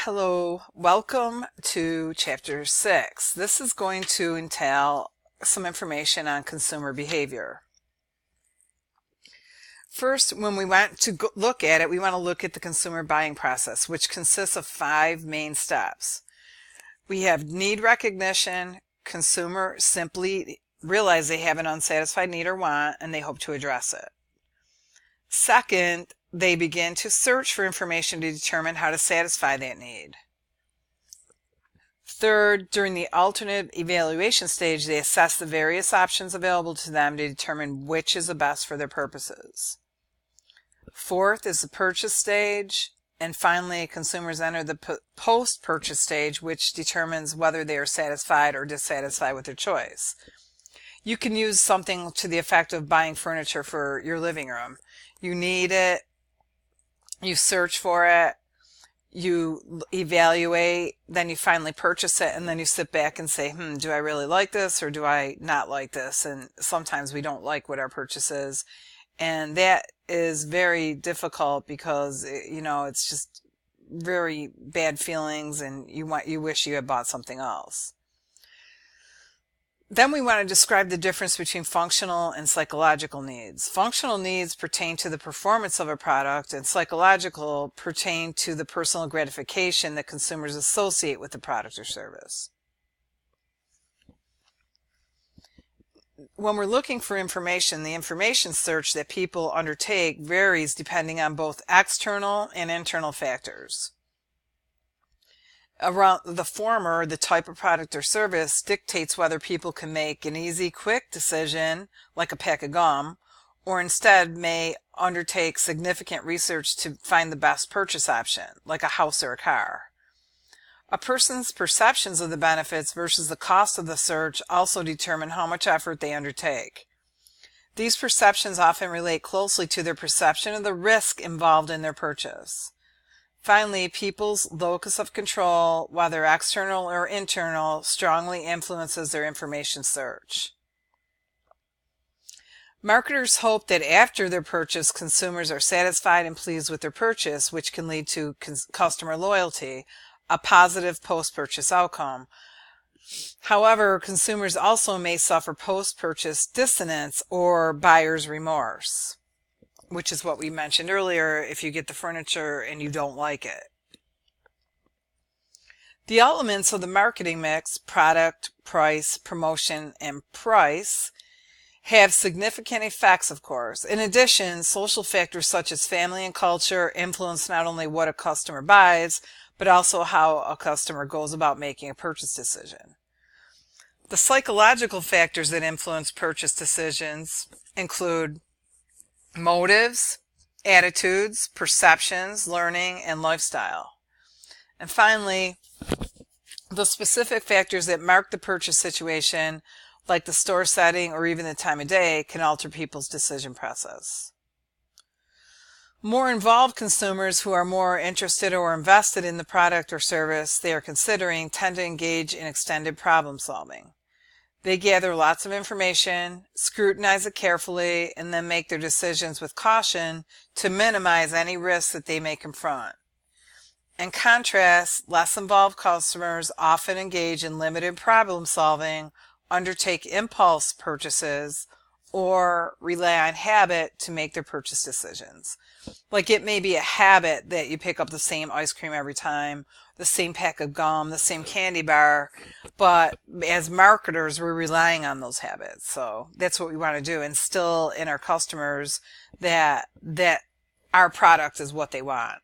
Hello, welcome to Chapter 6. This is going to entail some information on consumer behavior. First, when we want to look at it, we want to look at the consumer buying process, which consists of 5 main steps. We have need recognition. Consumer simply realize they have an unsatisfied need or want, and they hope to address it. Second, they begin to search for information to determine how to satisfy that need. Third, during the alternate evaluation stage, they assess the various options available to them to determine which is the best for their purposes. Fourth is the purchase stage. And finally, consumers enter the post-purchase stage, which determines whether they are satisfied or dissatisfied with their choice. You can use something to the effect of buying furniture for your living room. You need it, you search for it, you evaluate, then you finally purchase it, and then you sit back and say, do I really like this or do I not like this? And sometimes we don't like what our purchase is. And that is very difficult because, it's just very bad feelings and you wish you had bought something else. Then we want to describe the difference between functional and psychological needs. Functional needs pertain to the performance of a product, and psychological pertain to the personal gratification that consumers associate with the product or service. When we're looking for information, the information search that people undertake varies depending on both external and internal factors. Around the former, the type of product or service dictates whether people can make an easy, quick decision, like a pack of gum, or instead may undertake significant research to find the best purchase option, like a house or a car. A person's perceptions of the benefits versus the cost of the search also determine how much effort they undertake. These perceptions often relate closely to their perception of the risk involved in their purchase. Finally, people's locus of control, whether external or internal, strongly influences their information search. Marketers hope that after their purchase, consumers are satisfied and pleased with their purchase, which can lead to customer loyalty, a positive post-purchase outcome. However, consumers also may suffer post-purchase dissonance or buyer's remorse, which is what we mentioned earlier if you get the furniture and you don't like it. The elements of the marketing mix, product, price, promotion, and price, have significant effects, of course. In addition, social factors such as family and culture influence not only what a customer buys, but also how a customer goes about making a purchase decision. The psychological factors that influence purchase decisions include motives, attitudes, perceptions, learning, and lifestyle. And finally, the specific factors that mark the purchase situation, like the store setting or even the time of day, can alter people's decision process. More involved consumers who are more interested or invested in the product or service they are considering tend to engage in extended problem solving. They gather lots of information, scrutinize it carefully, and then make their decisions with caution to minimize any risks that they may confront. In contrast, less involved customers often engage in limited problem solving, undertake impulse purchases, or rely on habit to make their purchase decisions. Like it may be a habit that you pick up the same ice cream every time, the same pack of gum, the same candy bar, but as marketers, we're relying on those habits. So that's what we want to do, instill in our customers that our product is what they want.